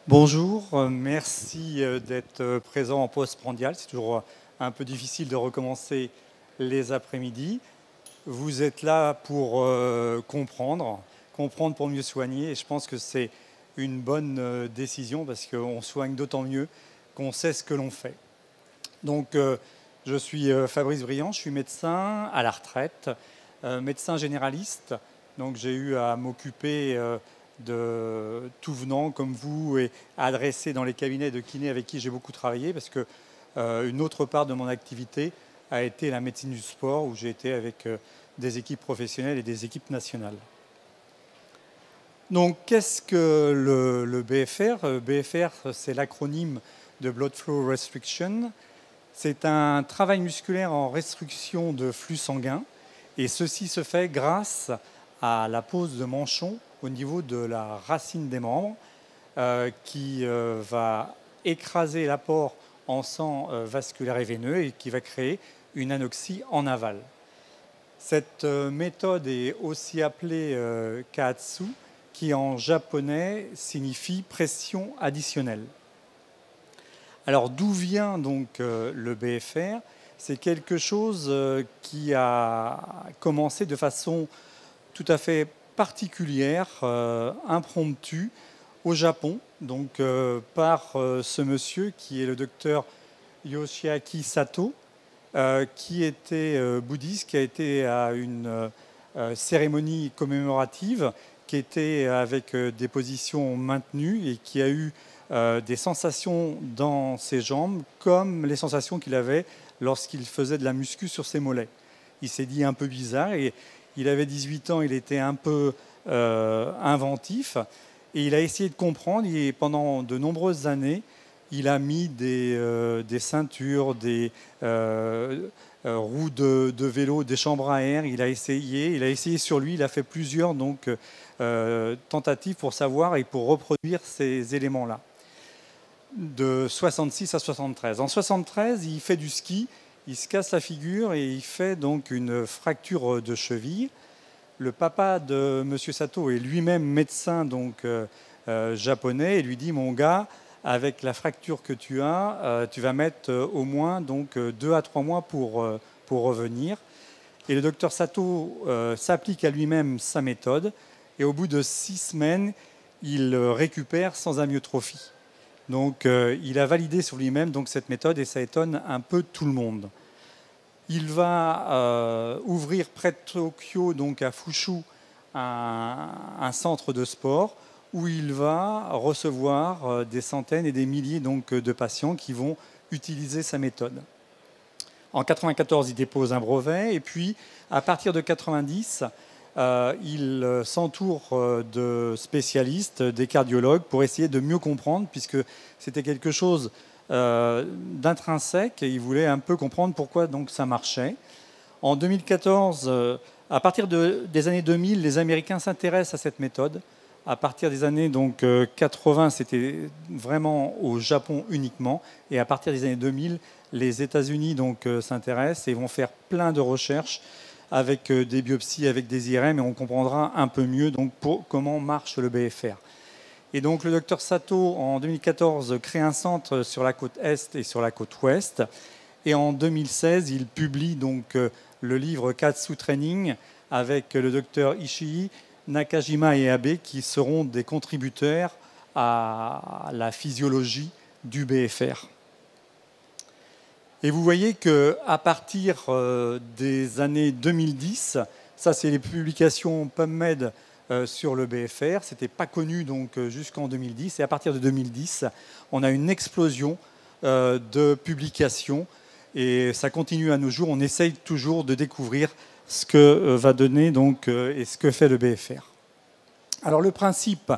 Bonjour, merci d'être présent en postprandial. C'est toujours un peu difficile de recommencer les après-midi. Vous êtes là pour comprendre pour mieux soigner. Et je pense que c'est une bonne décision parce qu'on soigne d'autant mieux qu'on sait ce que l'on fait. Donc, je suis Fabrice Briand, je suis médecin à la retraite, médecin généraliste. Donc, j'ai eu à m'occuper de tout venant comme vous et à adresser dans les cabinets de kiné avec qui j'ai beaucoup travaillé parce que une autre part de mon activité a été la médecine du sport où j'ai été avec des équipes professionnelles et des équipes nationales. Donc, qu'est-ce que le BFR? BFR, c'est l'acronyme de Blood Flow Restriction. C'est un travail musculaire en restriction de flux sanguin et ceci se fait grâce à la pose de manchons au niveau de la racine des membres qui va écraser l'apport en sang vasculaire et veineux et qui va créer une anoxie en aval. Cette méthode est aussi appelée Kaatsu, qui en japonais signifie pression additionnelle. Alors d'où vient donc le BFR? C'est quelque chose qui a commencé de façon tout à fait particulière, impromptue, au Japon, donc par ce monsieur qui est le docteur Yoshiaki Sato, qui était bouddhiste, qui a été à une cérémonie commémorative, qui était avec des positions maintenues et qui a eu des sensations dans ses jambes comme les sensations qu'il avait lorsqu'il faisait de la muscu sur ses mollets. Il s'est dit un peu bizarre et il avait 18 ans, il était un peu inventif et il a essayé de comprendre et pendant de nombreuses années, il a mis des ceintures, des roues de vélo, des chambres à air. Il a essayé sur lui. Il a fait plusieurs tentatives pour savoir et pour reproduire ces éléments-là. De 66 à 73. En 73, il fait du ski. Il se casse la figure et il fait donc une fracture de cheville. Le papa de M. Sato est lui-même médecin japonais et lui dit: mon gars, avec la fracture que tu as, tu vas mettre au moins 2 à 3 mois pour revenir. Et le docteur Sato s'applique à lui-même sa méthode et au bout de 6 semaines, il récupère sans amyotrophie. Donc il a validé sur lui-même cette méthode et ça étonne un peu tout le monde. Il va ouvrir près de Tokyo, donc à Fushu, un centre de sport où il va recevoir des centaines et des milliers de patients qui vont utiliser sa méthode. En 1994, il dépose un brevet et puis à partir de 1990, il s'entoure de spécialistes, des cardiologues, pour essayer de mieux comprendre, puisque c'était quelque chose d'intrinsèque et il voulait un peu comprendre pourquoi ça marchait. En 2014, à partir des années 2000, les Américains s'intéressent à cette méthode. À partir des années 80, c'était vraiment au Japon uniquement. Et à partir des années 2000, les États-Unis s'intéressent et vont faire plein de recherches avec des biopsies, avec des IRM, et on comprendra un peu mieux comment marche le BFR. Et donc le docteur Sato, en 2014, crée un centre sur la côte Est et sur la côte Ouest. Et en 2016, il publie le livre Kaatsu Training avec le docteur Ishii, Nakajima et Abe, qui seront des contributeurs à la physiologie du BFR. Et vous voyez qu'à partir des années 2010, ça c'est les publications PubMed sur le BFR, ce n'était pas connu jusqu'en 2010, et à partir de 2010, on a une explosion de publications, et ça continue à nos jours, on essaye toujours de découvrir ce que va donner et ce que fait le BFR. Alors le principe,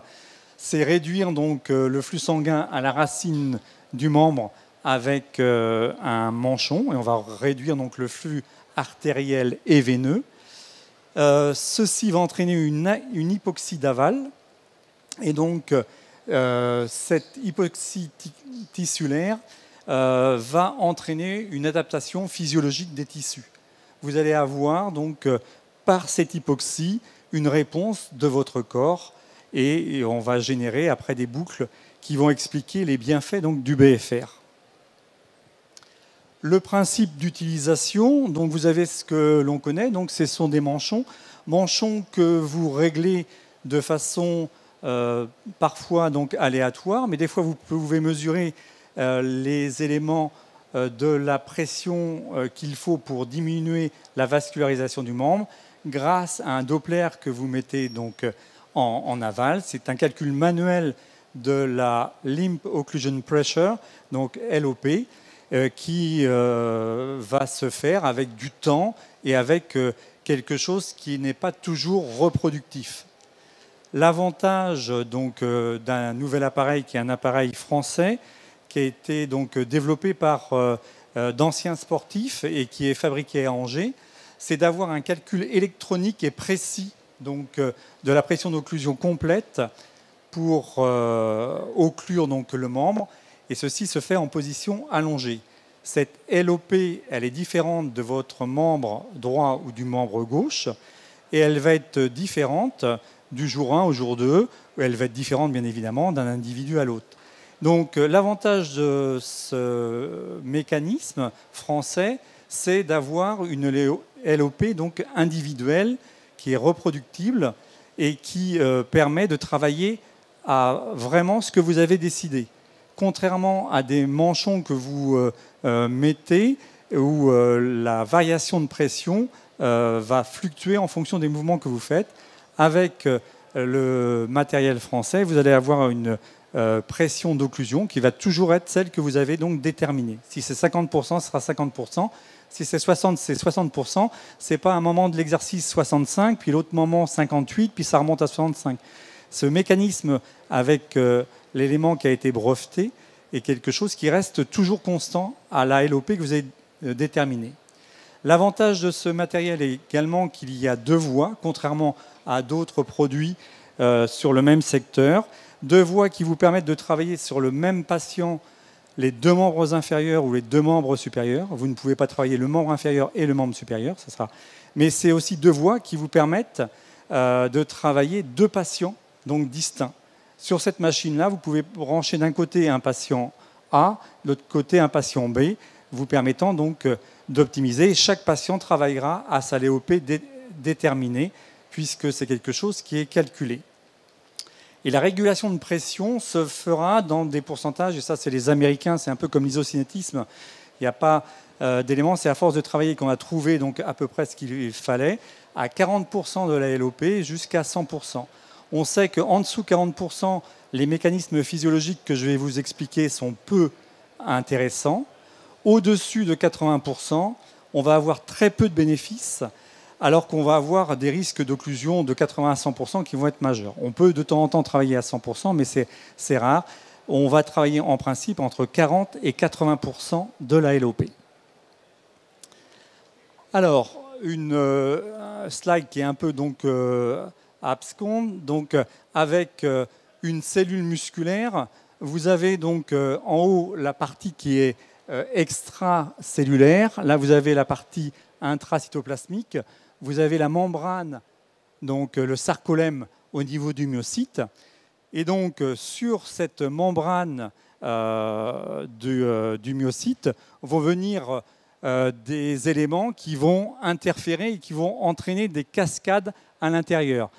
c'est réduire le flux sanguin à la racine du membre avec un manchon, et on va réduire le flux artériel et veineux. Ceci va entraîner une hypoxie d'aval, et cette hypoxie tissulaire va entraîner une adaptation physiologique des tissus. Vous allez avoir par cette hypoxie une réponse de votre corps et on va générer après des boucles qui vont expliquer les bienfaits donc, du BFR. Le principe d'utilisation, donc vous avez ce que l'on connaît, donc ce sont des manchons que vous réglez de façon parfois donc aléatoire, mais des fois vous pouvez mesurer les éléments de la pression qu'il faut pour diminuer la vascularisation du membre grâce à un Doppler que vous mettez donc en aval. C'est un calcul manuel de la Limb Occlusion Pressure, donc LOP, qui va se faire avec du temps et avec quelque chose qui n'est pas toujours reproductif. L'avantage donc d'un nouvel appareil qui est un appareil français qui a été donc développé par d'anciens sportifs et qui est fabriqué à Angers, c'est d'avoir un calcul électronique et précis donc de la pression d'occlusion complète pour occlure donc le membre, et ceci se fait en position allongée. Cette LOP, elle est différente de votre membre droit ou du membre gauche, et elle va être différente du jour 1 au jour 2, elle va être différente bien évidemment d'un individu à l'autre. Donc l'avantage de ce mécanisme français, c'est d'avoir une LOP donc individuelle qui est reproductible et qui permet de travailler à vraiment ce que vous avez décidé. Contrairement à des manchons que vous mettez où la variation de pression va fluctuer en fonction des mouvements que vous faites. Avec le matériel français, vous allez avoir une pression d'occlusion qui va toujours être celle que vous avez donc déterminée. Si c'est 50%, ce sera 50%. Si c'est 60%, c'est 60%. Ce n'est pas un moment de l'exercice 65, puis l'autre moment 58, puis ça remonte à 65. Ce mécanisme avec l'élément qui a été breveté est quelque chose qui reste toujours constant à la LOP que vous avez déterminée. L'avantage de ce matériel est également qu'il y a 2 voies, contrairement à d'autres produits sur le même secteur. 2 voies qui vous permettent de travailler sur le même patient les 2 membres inférieurs ou les 2 membres supérieurs. Vous ne pouvez pas travailler le membre inférieur et le membre supérieur, ça sera. Mais c'est aussi 2 voies qui vous permettent de travailler 2 patients donc distincts. Sur cette machine-là, vous pouvez brancher d'un côté un patient A, de l'autre côté un patient B, vous permettant donc d'optimiser. Chaque patient travaillera à sa LOP déterminée, puisque c'est quelque chose qui est calculé. Et la régulation de pression se fera dans des pourcentages, et ça c'est les Américains, c'est un peu comme l'isocinétisme, il n'y a pas d'éléments, c'est à force de travailler qu'on a trouvé donc à peu près ce qu'il fallait, à 40% de la LOP jusqu'à 100%. On sait qu'en dessous de 40%, les mécanismes physiologiques que je vais vous expliquer sont peu intéressants. Au-dessus de 80%, on va avoir très peu de bénéfices, alors qu'on va avoir des risques d'occlusion de 80 à 100% qui vont être majeurs. On peut de temps en temps travailler à 100%, mais c'est rare. On va travailler en principe entre 40 et 80% de la LOP. Alors, une slide qui est un peu donc absconde, donc avec une cellule musculaire, vous avez donc en haut la partie qui est extracellulaire. Là, vous avez la partie intracytoplasmique. Vous avez la membrane, donc le sarcolème au niveau du myocyte. Et donc, sur cette membrane du myocyte vont venir des éléments qui vont interférer et qui vont entraîner des cascades à l'intérieur.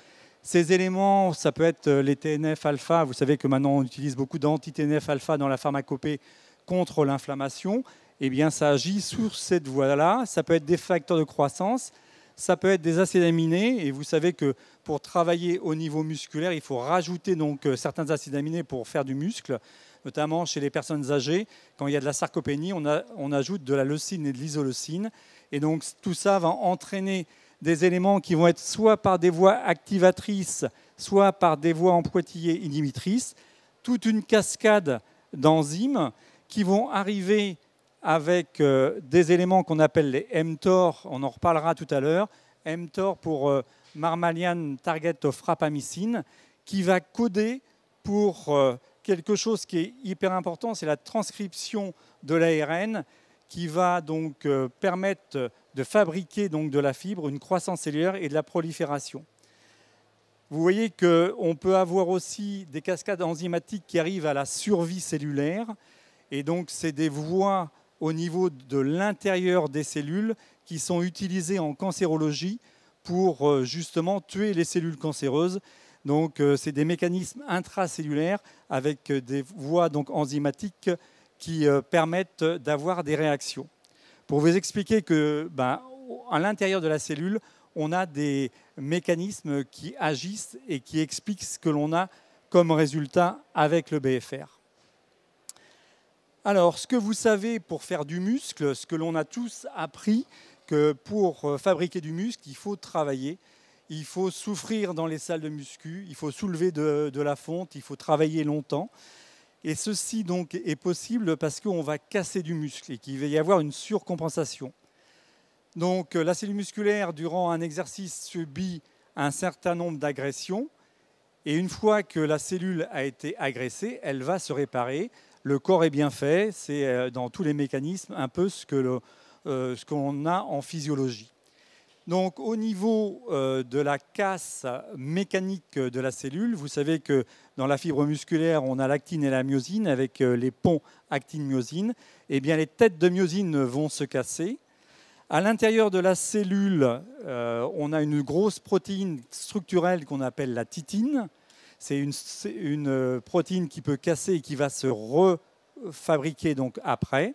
Ces éléments, ça peut être les TNF-alpha. Vous savez que maintenant, on utilise beaucoup d'anti-TNF-alpha dans la pharmacopée contre l'inflammation. Eh bien, ça agit sur cette voie-là. Ça peut être des facteurs de croissance. Ça peut être des acides aminés. Et vous savez que pour travailler au niveau musculaire, il faut rajouter donc certains acides aminés pour faire du muscle, notamment chez les personnes âgées. Quand il y a de la sarcopénie, on ajoute de la leucine et de l'isoleucine. Et donc, tout ça va entraîner des éléments qui vont être soit par des voies activatrices, soit par des voies en pointillés inhibitrices, toute une cascade d'enzymes qui vont arriver avec des éléments qu'on appelle les mTOR, on en reparlera tout à l'heure, mTOR pour Mammalian Target of Rapamycin, qui va coder pour quelque chose qui est hyper important, c'est la transcription de l'ARN, qui va donc permettre de fabriquer donc de la fibre, une croissance cellulaire et de la prolifération. Vous voyez qu'on peut avoir aussi des cascades enzymatiques qui arrivent à la survie cellulaire. Et donc, c'est des voies au niveau de l'intérieur des cellules qui sont utilisées en cancérologie pour justement tuer les cellules cancéreuses. Donc, c'est des mécanismes intracellulaires avec des voies donc, enzymatiques qui permettent d'avoir des réactions. Pour vous expliquer que, à l'intérieur de la cellule, on a des mécanismes qui agissent et qui expliquent ce que l'on a comme résultat avec le BFR. Alors, ce que vous savez pour faire du muscle, ce que l'on a tous appris, que pour fabriquer du muscle, il faut travailler, il faut souffrir dans les salles de muscu, il faut soulever de la fonte, il faut travailler longtemps. Et ceci donc est possible parce qu'on va casser du muscle et qu'il va y avoir une surcompensation. Donc la cellule musculaire, durant un exercice, subit un certain nombre d'agressions. Et une fois que la cellule a été agressée, elle va se réparer. Le corps est bien fait, c'est dans tous les mécanismes un peu ce qu'on a en physiologie. Donc au niveau de la casse mécanique de la cellule, vous savez que dans la fibre musculaire, on a l'actine et la myosine avec les ponts actine-myosine. Eh bien, les têtes de myosine vont se casser. À l'intérieur de la cellule, on a une grosse protéine structurelle qu'on appelle la titine. C'est une protéine qui peut casser et qui va se refabriquer donc après.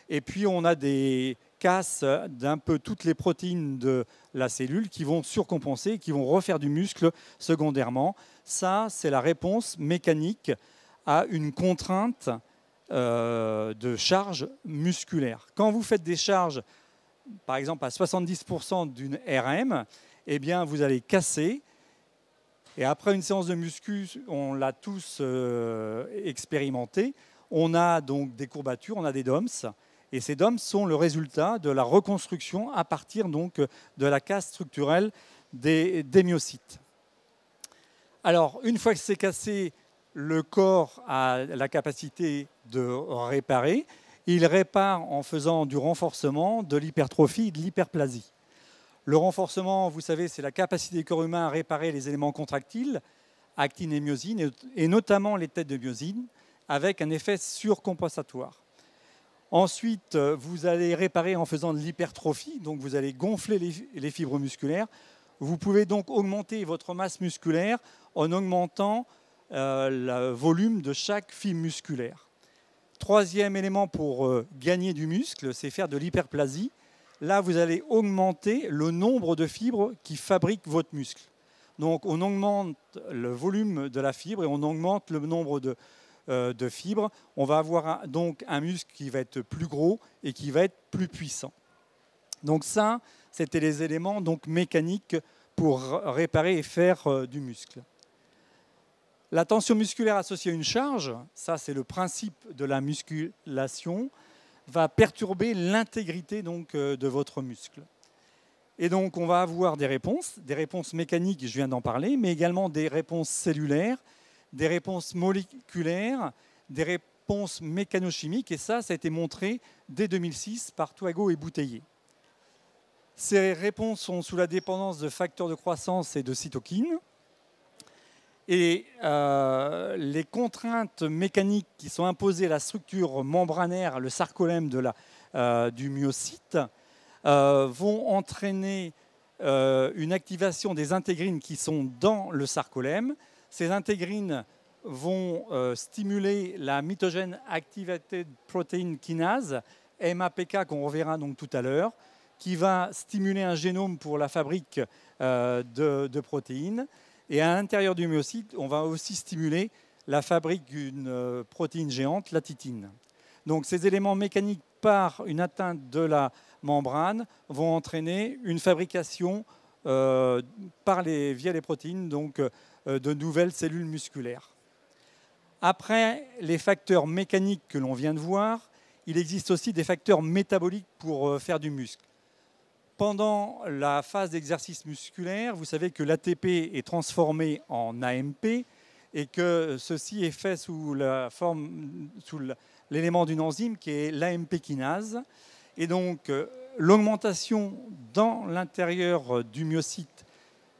Et puis, on a des casses d'un peu toutes les protéines de la cellule qui vont surcompenser, qui vont refaire du muscle secondairement. Ça, c'est la réponse mécanique à une contrainte de charge musculaire. Quand vous faites des charges, par exemple à 70% d'une RM, eh bien, vous allez casser. Et après une séance de muscu, on l'a tous expérimenté, on a donc des courbatures, on a des DOMS. Et ces DOMS sont le résultat de la reconstruction à partir donc de la casse structurelle des myocytes. Alors, une fois que c'est cassé, le corps a la capacité de réparer. Il répare en faisant du renforcement, de l'hypertrophie et de l'hyperplasie. Le renforcement, vous savez, c'est la capacité du corps humain à réparer les éléments contractiles, actine et myosine, et notamment les têtes de myosine, avec un effet surcompensatoire. Ensuite, vous allez réparer en faisant de l'hypertrophie, donc vous allez gonfler les fibres musculaires. Vous pouvez donc augmenter votre masse musculaire en augmentant le volume de chaque fibre musculaire. Troisième élément pour gagner du muscle, c'est faire de l'hyperplasie. Là, vous allez augmenter le nombre de fibres qui fabriquent votre muscle. Donc, on augmente le volume de la fibre et on augmente le nombre de fibres. On va avoir donc un muscle qui va être plus gros et qui va être plus puissant. Donc ça, c'était les éléments donc, mécaniques pour réparer et faire du muscle. La tension musculaire associée à une charge, ça c'est le principe de la musculation, va perturber l'intégrité donc, de votre muscle. Et donc on va avoir des réponses mécaniques, je viens d'en parler, mais également des réponses cellulaires, des réponses moléculaires, des réponses mécanochimiques, et ça a été montré dès 2006 par Touago et Bouteiller. Ces réponses sont sous la dépendance de facteurs de croissance et de cytokines. Et les contraintes mécaniques qui sont imposées à la structure membranaire, le sarcolème du myocyte, vont entraîner une activation des intégrines qui sont dans le sarcolème. Ces intégrines vont stimuler la mitogène activated protein kinase, MAPK, qu'on reverra donc tout à l'heure, qui va stimuler un génome pour la fabrique de protéines. Et à l'intérieur du myocyte, on va aussi stimuler la fabrique d'une protéine géante, la titine. Donc ces éléments mécaniques par une atteinte de la membrane vont entraîner une fabrication via les protéines donc, de nouvelles cellules musculaires. Après les facteurs mécaniques que l'on vient de voir, il existe aussi des facteurs métaboliques pour faire du muscle. Pendant la phase d'exercice musculaire, vous savez que l'ATP est transformé en AMP et que ceci est fait sous l'élément d'une enzyme qui est l'AMP kinase. Et donc, l'augmentation dans l'intérieur du myocyte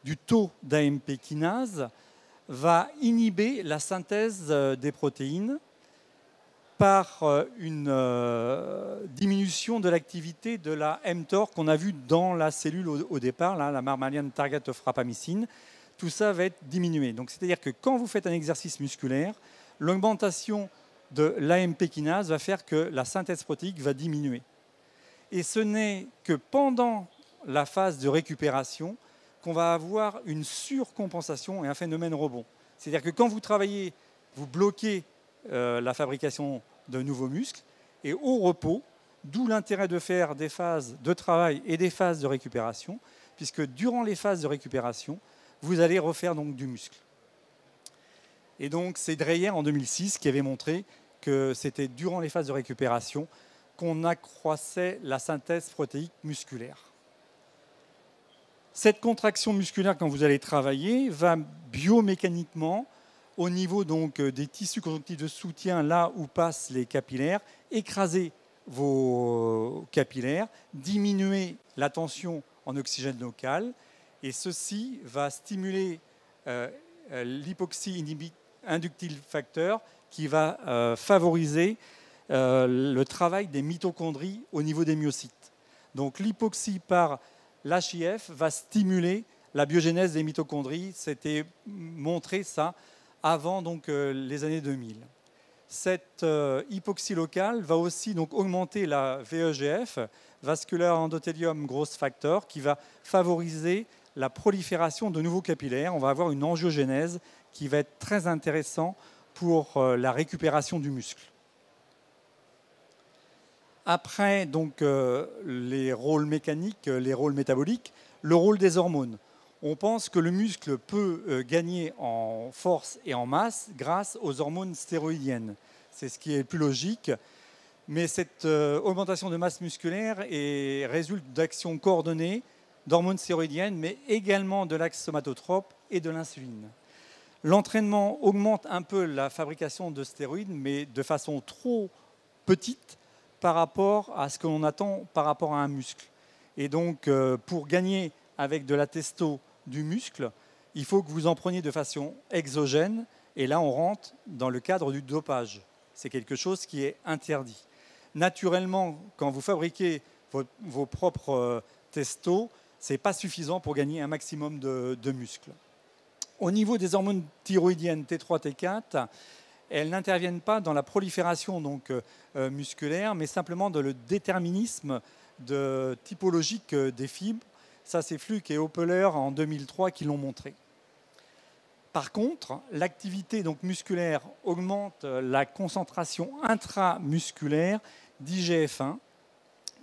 du taux d'AMP kinase va inhiber la synthèse des protéines par une diminution de l'activité de la mTOR qu'on a vu dans la cellule au départ, là, la mammalian target of rapamycin. Tout ça va être diminué. Donc, c'est-à-dire que quand vous faites un exercice musculaire, l'augmentation de l'AMP kinase va faire que la synthèse protéique va diminuer. Et ce n'est que pendant la phase de récupération qu'on va avoir une surcompensation et un phénomène rebond. C'est-à-dire que quand vous travaillez, vous bloquez la fabrication de nouveaux muscles, et au repos, d'où l'intérêt de faire des phases de travail et des phases de récupération, puisque durant les phases de récupération, vous allez refaire donc du muscle. Et donc c'est Dreyer en 2006 qui avait montré que c'était durant les phases de récupération qu'on accroissait la synthèse protéique musculaire. Cette contraction musculaire, quand vous allez travailler, va biomécaniquement, au niveau donc des tissus conjonctifs de soutien, là où passent les capillaires, écraser vos capillaires, diminuer la tension en oxygène local, et ceci va stimuler l'hypoxie inductive factor qui va favoriser le travail des mitochondries au niveau des myocytes. Donc l'hypoxie par l'HIF va stimuler la biogénèse des mitochondries. C'était montré ça avant donc, les années 2000. Cette hypoxie locale va aussi donc, augmenter la VEGF, Vascular Endothelium Growth Factor, qui va favoriser la prolifération de nouveaux capillaires. On va avoir une angiogénèse qui va être très intéressant pour la récupération du muscle. Après donc, les rôles mécaniques, les rôles métaboliques, le rôle des hormones. On pense que le muscle peut gagner en force et en masse grâce aux hormones stéroïdiennes. C'est ce qui est le plus logique. Mais cette augmentation de masse musculaire résulte d'actions coordonnées d'hormones stéroïdiennes, mais également de l'axe somatotrope et de l'insuline. L'entraînement augmente un peu la fabrication de stéroïdes, mais de façon trop petite par rapport à ce que l'on attend par rapport à un muscle. Et donc, pour gagner avec de la testo du muscle, il faut que vous en preniez de façon exogène. Et là, on rentre dans le cadre du dopage. C'est quelque chose qui est interdit. Naturellement, quand vous fabriquez vos propres testos, ce n'est pas suffisant pour gagner un maximum de muscles. Au niveau des hormones thyroïdiennes T3, T4, elles n'interviennent pas dans la prolifération donc, musculaire, mais simplement dans le déterminisme typologique des fibres. Ça, c'est Fluke et Hoppeler en 2003 qui l'ont montré. Par contre, l'activité donc, musculaire augmente la concentration intramusculaire d'IGF-1,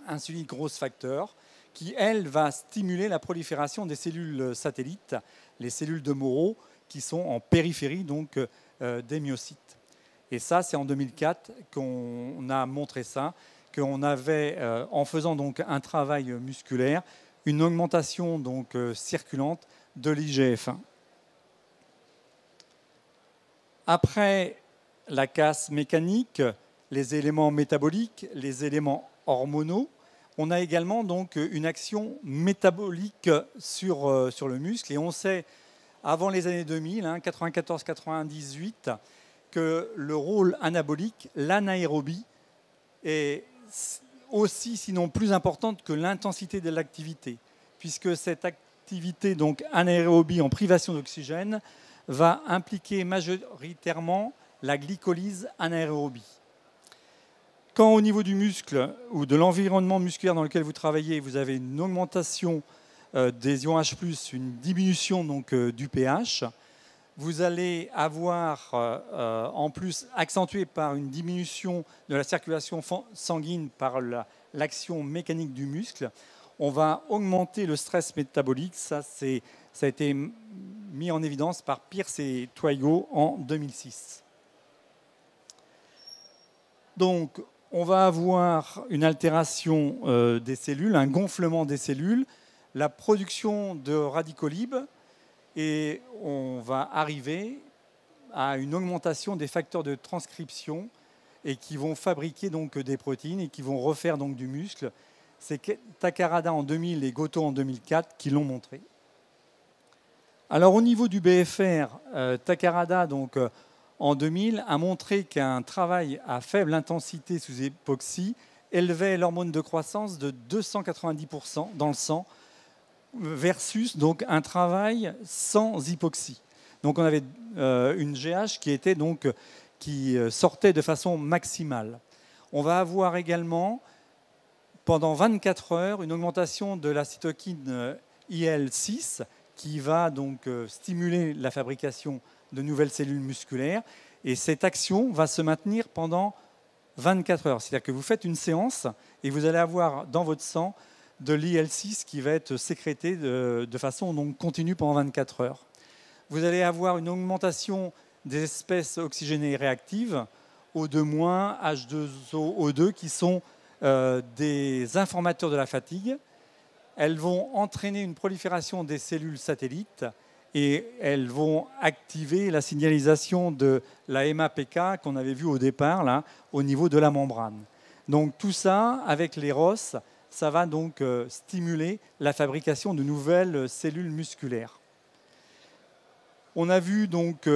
insuline growth factor, qui, elle, va stimuler la prolifération des cellules satellites, les cellules de Moreau, qui sont en périphérie donc, des myocytes. Et ça, c'est en 2004 qu'on a montré ça, qu'on avait, en faisant donc, un travail musculaire, une augmentation donc, circulante de l'IGF-1. Après la casse mécanique, les éléments métaboliques, les éléments hormonaux, on a également donc une action métabolique sur le muscle. Et on sait, avant les années 2000, 94-98, que le rôle anabolique, l'anaérobie, est aussi, sinon plus importante que l'intensité de l'activité, puisque cette activité donc anaérobie en privation d'oxygène va impliquer majoritairement la glycolyse anaérobie. Quand au niveau du muscle ou de l'environnement musculaire dans lequel vous travaillez, vous avez une augmentation des ions H+, une diminution donc, du pH, vous allez avoir en plus accentué par une diminution de la circulation sanguine par l'action mécanique du muscle, on va augmenter le stress métabolique. Ça a été mis en évidence par Pierce et Twygo en 2006. Donc, on va avoir une altération des cellules, un gonflement des cellules, la production de radicaux libres, et on va arriver à une augmentation des facteurs de transcription et qui vont fabriquer donc des protéines et qui vont refaire donc du muscle. C'est Takarada en 2000 et Goto en 2004 qui l'ont montré. Alors au niveau du BFR, Takarada, donc, en 2000, a montré qu'un travail à faible intensité sous hypoxie élevait l'hormone de croissance de 290% dans le sang, versus donc un travail sans hypoxie. Donc on avait une GH qui sortait de façon maximale. On va avoir également, pendant 24 heures, une augmentation de la cytokine IL-6 qui va donc stimuler la fabrication de nouvelles cellules musculaires. Et cette action va se maintenir pendant 24 heures. C'est-à-dire que vous faites une séance et vous allez avoir dans votre sang de l'IL-6 qui va être sécrété de façon donc continue pendant 24 heures. Vous allez avoir une augmentation des espèces oxygénées réactives, O2-, H2O, O2, qui sont des informateurs de la fatigue. Elles vont entraîner une prolifération des cellules satellites et elles vont activer la signalisation de la MAPK qu'on avait vu au départ, là, au niveau de la membrane. Donc tout ça, avec les ROS, ça va donc stimuler la fabrication de nouvelles cellules musculaires. On a vu donc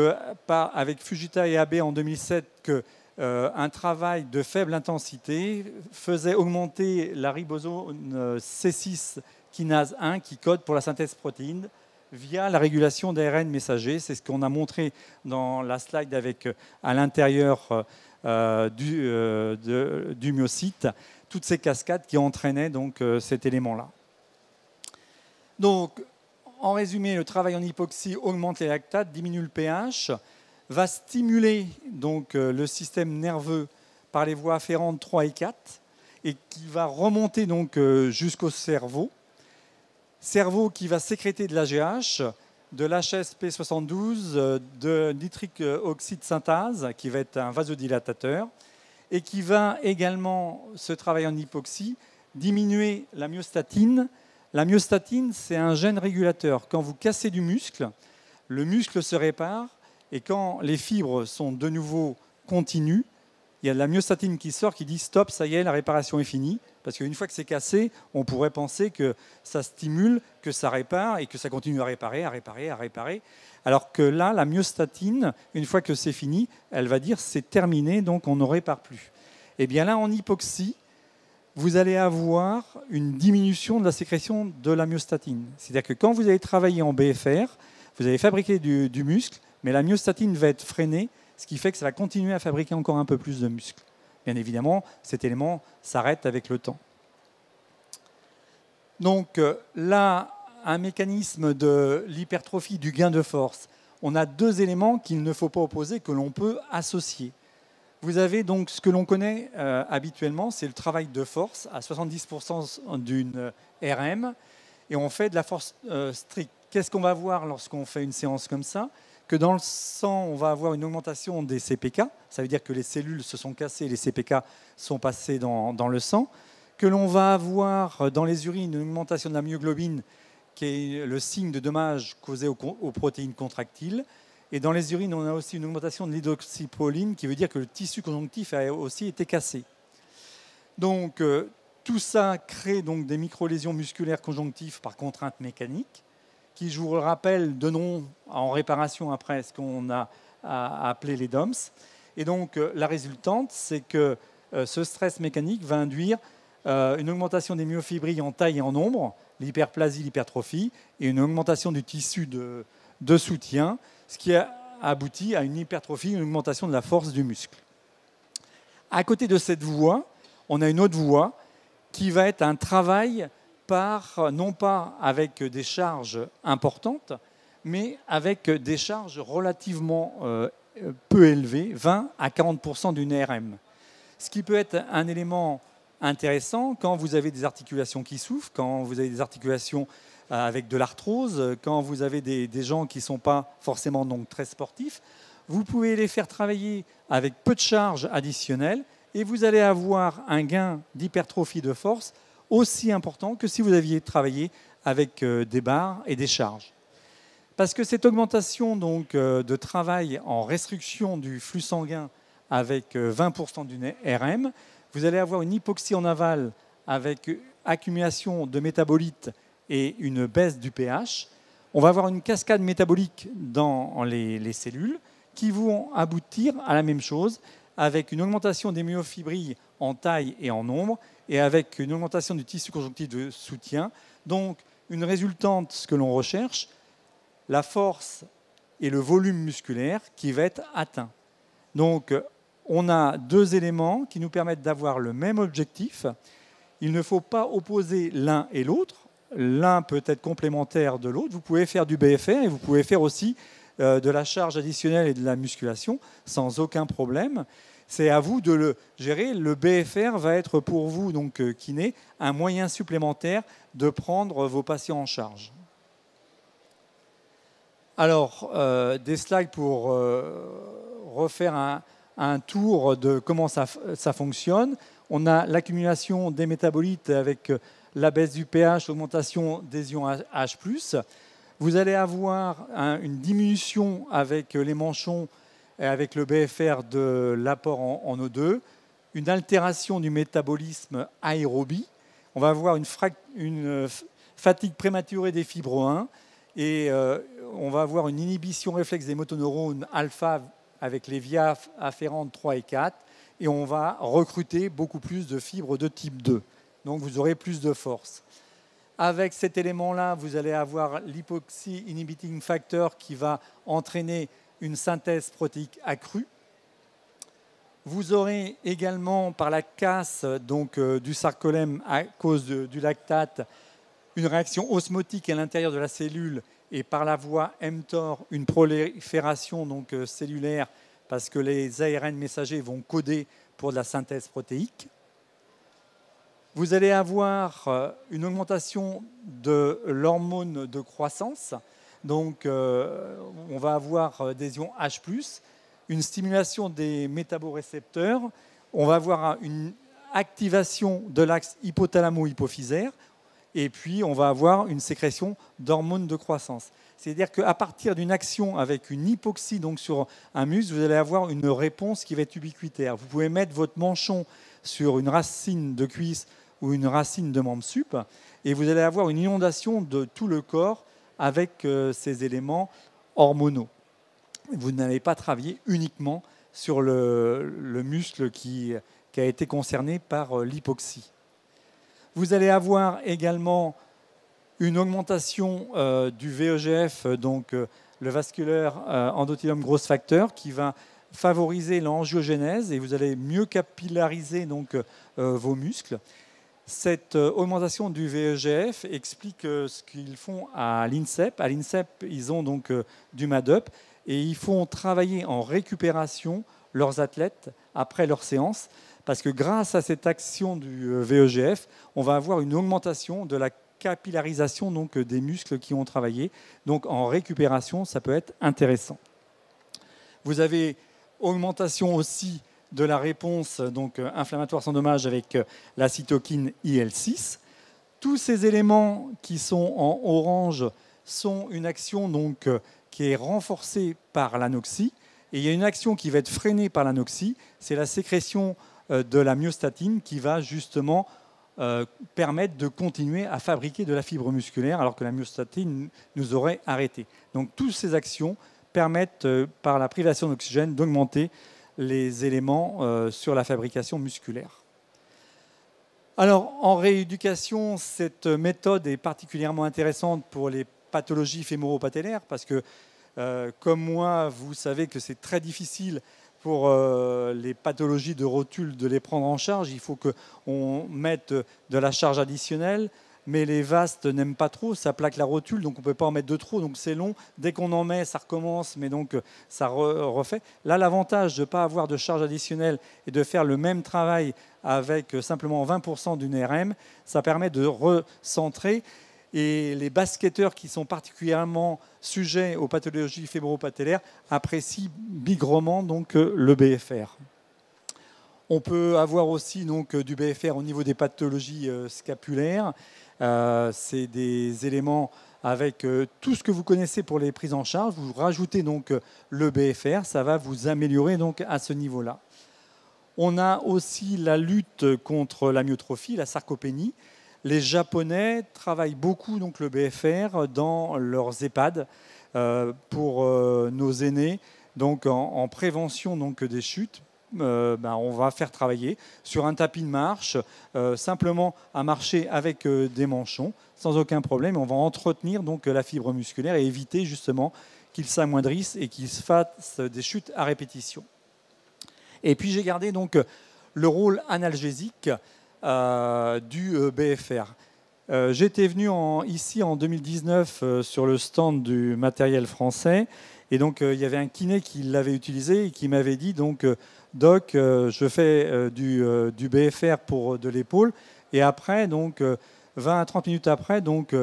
avec Fujita et Abe en 2007 qu'un travail de faible intensité faisait augmenter la ribosome C6 kinase 1 qui code pour la synthèse protéine via la régulation d'ARN messager. C'est ce qu'on a montré dans la slide avec à l'intérieur du myocyte, toutes ces cascades qui entraînaient donc cet élément-là. Donc, en résumé, le travail en hypoxie augmente les lactates, diminue le pH, va stimuler donc le système nerveux par les voies afférentes 3 et 4 et qui va remonter donc jusqu'au cerveau. Cerveau qui va sécréter de l'AGH, de l'HSP72, de nitrique oxyde synthase qui va être un vasodilatateur et qui va également, ce travail en hypoxie, diminuer la myostatine. La myostatine, c'est un gène régulateur. Quand vous cassez du muscle, le muscle se répare et quand les fibres sont de nouveau continues, il y a de la myostatine qui sort qui dit stop, ça y est, la réparation est finie. Parce qu'une fois que c'est cassé, on pourrait penser que ça stimule, que ça répare et que ça continue à réparer, à réparer, à réparer. Alors que là, la myostatine, une fois que c'est fini, elle va dire c'est terminé, donc on ne répare plus. Et bien là, en hypoxie, vous allez avoir une diminution de la sécrétion de la myostatine. C'est-à-dire que quand vous allez travailler en BFR, vous allez fabriquer du muscle, mais la myostatine va être freinée, ce qui fait que ça va continuer à fabriquer encore un peu plus de muscle. Bien évidemment, cet élément s'arrête avec le temps. Donc là, un mécanisme de l'hypertrophie du gain de force. On a deux éléments qu'il ne faut pas opposer, que l'on peut associer. Vous avez donc ce que l'on connaît habituellement, c'est le travail de force à 70% d'une RM, et on fait de la force stricte. Qu'est-ce qu'on va voir lorsqu'on fait une séance comme ça? Que dans le sang, on va avoir une augmentation des CPK, ça veut dire que les cellules se sont cassées et les CPK sont passés dans le sang, que l'on va avoir dans les urines une augmentation de la myoglobine, qui est le signe de dommages causés aux protéines contractiles, et dans les urines, on a aussi une augmentation de l'hydroxyproline, qui veut dire que le tissu conjonctif a aussi été cassé. Donc, tout ça crée donc des micro-lésions musculaires conjonctives par contrainte mécanique, qui, je vous le rappelle, donneront en réparation après ce qu'on a appelé les DOMS. Et donc, la résultante, c'est que ce stress mécanique va induire une augmentation des myofibrilles en taille et en nombre, l'hyperplasie, l'hypertrophie, et une augmentation du tissu de soutien, ce qui a abouti à une hypertrophie, une augmentation de la force du muscle. À côté de cette voie, on a une autre voie qui va être un travail non pas avec des charges importantes, mais avec des charges relativement peu élevées, 20 à 40% d'une RM. Ce qui peut être un élément intéressant quand vous avez des articulations qui souffrent, quand vous avez des articulations avec de l'arthrose, quand vous avez des gens qui ne sont pas forcément donc très sportifs. Vous pouvez les faire travailler avec peu de charges additionnelles et vous allez avoir un gain d'hypertrophie de force aussi important que si vous aviez travaillé avec des barres et des charges. Parce que cette augmentation donc, de travail en restriction du flux sanguin avec 20% d'une RM, vous allez avoir une hypoxie en aval avec accumulation de métabolites et une baisse du pH. On va avoir une cascade métabolique dans les cellules qui vont aboutir à la même chose, avec une augmentation des myofibrilles en taille et en nombre, et avec une augmentation du tissu conjonctif de soutien. Donc, une résultante, ce que l'on recherche, la force et le volume musculaire qui va être atteint. Donc, on a deux éléments qui nous permettent d'avoir le même objectif. Il ne faut pas opposer l'un et l'autre. L'un peut être complémentaire de l'autre. Vous pouvez faire du BFR et vous pouvez faire aussi de la charge additionnelle et de la musculation sans aucun problème. C'est à vous de le gérer. Le BFR va être pour vous, donc kiné, un moyen supplémentaire de prendre vos patients en charge. Alors, des slides pour refaire un tour de comment ça fonctionne. On a l'accumulation des métabolites avec la baisse du pH, l'augmentation des ions H+. Vous allez avoir une diminution avec les manchons et avec le BFR de l'apport en O2, une altération du métabolisme aérobie. On va avoir une fatigue prématurée des fibres 1 et on va avoir une inhibition réflexe des motoneurones alpha avec les vias afférentes 3 et 4 et on va recruter beaucoup plus de fibres de type 2. Donc vous aurez plus de force. Avec cet élément-là, vous allez avoir l'hypoxie inhibiting factor qui va entraîner une synthèse protéique accrue. Vous aurez également, par la casse du sarcolème à cause du lactate, une réaction osmotique à l'intérieur de la cellule et par la voie mTOR, une prolifération cellulaire parce que les ARN messagers vont coder pour de la synthèse protéique. Vous allez avoir une augmentation de l'hormone de croissance. Donc, on va avoir des ions H+, une stimulation des métaborécepteurs. On va avoir une activation de l'axe hypothalamo-hypophysaire. Et puis, on va avoir une sécrétion d'hormones de croissance. C'est-à-dire qu'à partir d'une action avec une hypoxie sur un muscle, vous allez avoir une réponse qui va être ubiquitaire. Vous pouvez mettre votre manchon sur une racine de cuisse ou une racine de membre sup, et vous allez avoir une inondation de tout le corps avec ces éléments hormonaux. Vous n'allez pas travailler uniquement sur le muscle qui a été concerné par l'hypoxie. Vous allez avoir également une augmentation du VEGF, le vasculaire endothelium growth factor, qui va favoriser l'angiogénèse et vous allez mieux capillariser vos muscles. Cette augmentation du VEGF explique ce qu'ils font à l'INSEP. À l'INSEP, ils ont du MADUP et ils font travailler en récupération leurs athlètes après leur séance parce que grâce à cette action du VEGF, on va avoir une augmentation de la capillarisation des muscles qui ont travaillé. Donc en récupération, ça peut être intéressant. Vous avez augmentation aussi de la réponse inflammatoire sans dommage avec la cytokine IL-6. Tous ces éléments qui sont en orange sont une action qui est renforcée par l'anoxie. Et il y a une action qui va être freinée par l'anoxie, c'est la sécrétion de la myostatine qui va justement permettre de continuer à fabriquer de la fibre musculaire alors que la myostatine nous aurait arrêté. Donc toutes ces actions permettent, par la privation d'oxygène, d'augmenter les éléments sur la fabrication musculaire. Alors, en rééducation, cette méthode est particulièrement intéressante pour les pathologies fémoro-patellaires parce que, comme moi, vous savez que c'est très difficile pour les pathologies de rotule de les prendre en charge. Il faut qu'on mette de la charge additionnelle, mais les vastes n'aiment pas trop, ça plaque la rotule, donc on ne peut pas en mettre de trop, donc c'est long. Dès qu'on en met, ça recommence, mais ça refait. Là, l'avantage de ne pas avoir de charge additionnelle et de faire le même travail avec simplement 20% d'une RM, ça permet de recentrer. Et les basketteurs qui sont particulièrement sujets aux pathologies fémoro-patellaires apprécient bigrement le BFR. On peut avoir aussi du BFR au niveau des pathologies scapulaires. C'est des éléments avec tout ce que vous connaissez pour les prises en charge. Vous rajoutez le BFR, ça va vous améliorer à ce niveau-là. On a aussi la lutte contre l'amyotrophie, la sarcopénie. les Japonais travaillent beaucoup donc, le BFR dans leurs EHPAD pour nos aînés, donc en prévention donc, des chutes. On va faire travailler sur un tapis de marche, simplement à marcher avec des manchons, sans aucun problème. On va entretenir donc la fibre musculaire et éviter justement qu'ils s'amoindrissent et qu'ils fassent des chutes à répétition. Et puis j'ai gardé donc le rôle analgésique du BFR. J'étais venu ici en 2019 sur le stand du matériel français, et donc il y avait un kiné qui l'avait utilisé et qui m'avait dit donc Doc, je fais du BFR pour de l'épaule, et après donc 20 à 30 minutes après donc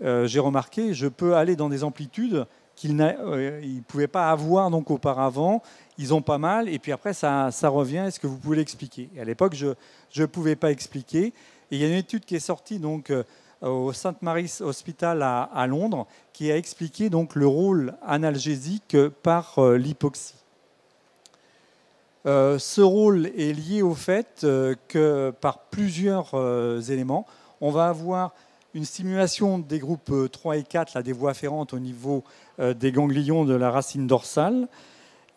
j'ai remarqué je peux aller dans des amplitudes qu'ils ne pouvaient pas avoir donc auparavant. Ils ont pas mal, et puis après ça revient. Est-ce que vous pouvez l'expliquer? À l'époque, je ne pouvais pas expliquer. Et il y a une étude qui est sortie donc, au St. Mary's Hospital à Londres qui a expliqué donc, le rôle analgésique par l'hypoxie. Ce rôle est lié au fait que par plusieurs éléments, on va avoir une stimulation des groupes 3 et 4, là, des voies afférentes au niveau des ganglions de la racine dorsale.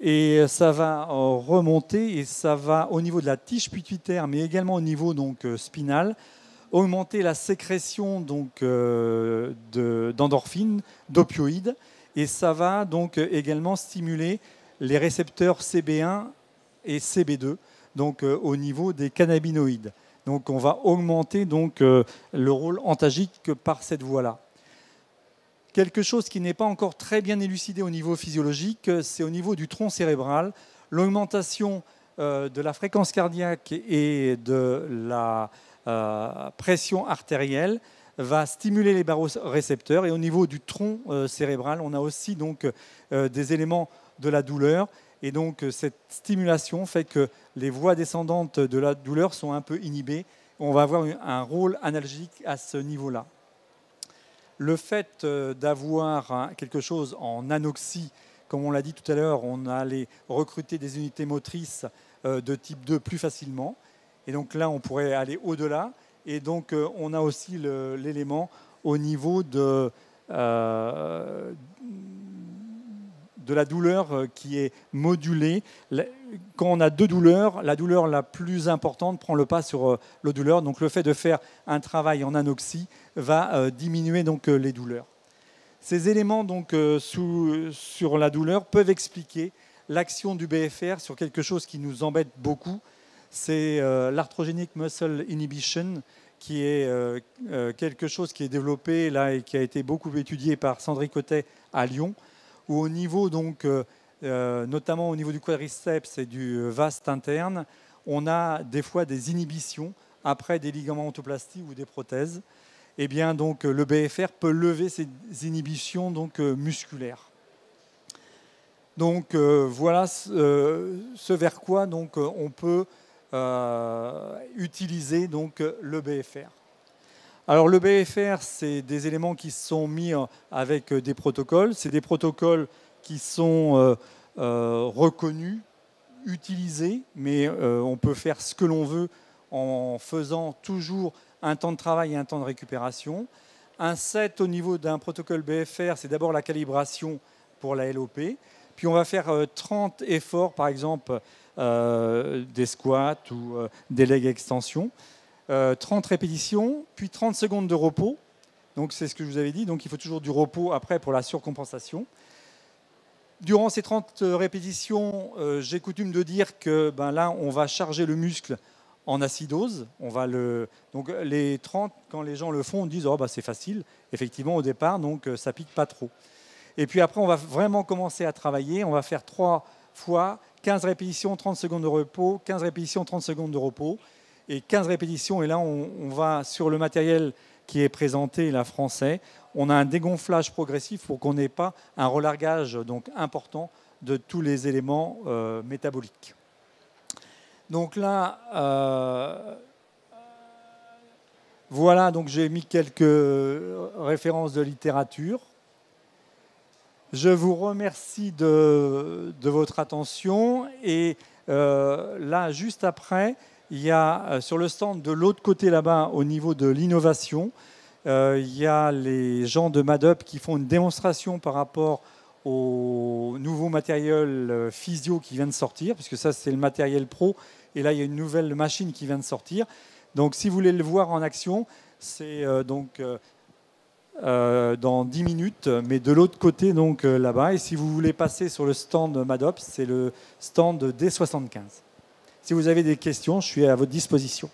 Et ça va remonter et ça va au niveau de la tige pituitaire, mais également au niveau donc, spinal, augmenter la sécrétion donc, d'endorphines, d'opioïdes, et ça va donc également stimuler les récepteurs CB1 et CB2, donc au niveau des cannabinoïdes. Donc on va augmenter donc, le rôle antalgique par cette voie-là. Quelque chose qui n'est pas encore très bien élucidé au niveau physiologique, c'est au niveau du tronc cérébral. L'augmentation de la fréquence cardiaque et de la pression artérielle va stimuler les barorécepteurs. Et au niveau du tronc cérébral, on a aussi donc, des éléments de la douleur. Et donc cette stimulation fait que les voies descendantes de la douleur sont un peu inhibées. On va avoir un rôle analgésique à ce niveau-là. Le fait d'avoir quelque chose en anoxie, comme on l'a dit tout à l'heure, on allait recruter des unités motrices de type 2 plus facilement. Et donc là, on pourrait aller au-delà. Et donc, on a aussi l'élément au niveau de la douleur qui est modulée. Quand on a deux douleurs, la douleur la plus importante prend le pas sur la douleur. Donc le fait de faire un travail en anoxie va diminuer donc, les douleurs. Ces éléments donc, sur la douleur peuvent expliquer l'action du BFR sur quelque chose qui nous embête beaucoup. C'est l'arthrogenic muscle inhibition, qui est quelque chose qui est développé là, et qui a été beaucoup étudié par Sandrine Cotet à Lyon, où au niveau, donc, notamment au niveau du quadriceps et du vaste interne, on a des fois des inhibitions après des ligamentoplasties ou des prothèses. Eh bien, donc, le BFR peut lever ces inhibitions donc, musculaires. Donc, voilà ce vers quoi donc, on peut utiliser donc, le BFR. Alors le BFR, c'est des éléments qui sont mis avec des protocoles. C'est des protocoles qui sont reconnus, utilisés, mais on peut faire ce que l'on veut en faisant toujours un temps de travail et un temps de récupération. Un set au niveau d'un protocole BFR, c'est d'abord la calibration pour la LOP. Puis on va faire 30 efforts, par exemple des squats ou des leg extensions. 30 répétitions, puis 30 secondes de repos. Donc c'est ce que je vous avais dit. Donc il faut toujours du repos après pour la surcompensation. Durant ces 30 répétitions, j'ai coutume de dire que là, on va charger le muscle en acidose. Donc les 30, quand les gens le font, on dit c'est facile. Effectivement, au départ, donc ça pique pas trop. Et puis après, on va vraiment commencer à travailler. On va faire 3 fois 15 répétitions, 30 secondes de repos, 15 répétitions, 30 secondes de repos. Et 15 répétitions, et là on va sur le matériel qui est présenté, là français, on a un dégonflage progressif pour qu'on n'ait pas un relargage donc, important de tous les éléments métaboliques. Donc là, voilà, donc j'ai mis quelques références de littérature. Je vous remercie de votre attention, et là, juste après, Il y a sur le stand de l'autre côté là-bas, au niveau de l'innovation, il y a les gens de MADUP qui font une démonstration par rapport au nouveau matériel physio qui vient de sortir, puisque ça c'est le matériel pro, et là il y a une nouvelle machine qui vient de sortir. Donc si vous voulez le voir en action, c'est dans 10 minutes, mais de l'autre côté donc là-bas. Et si vous voulez passer sur le stand MADUP, c'est le stand D75. Si vous avez des questions, je suis à votre disposition.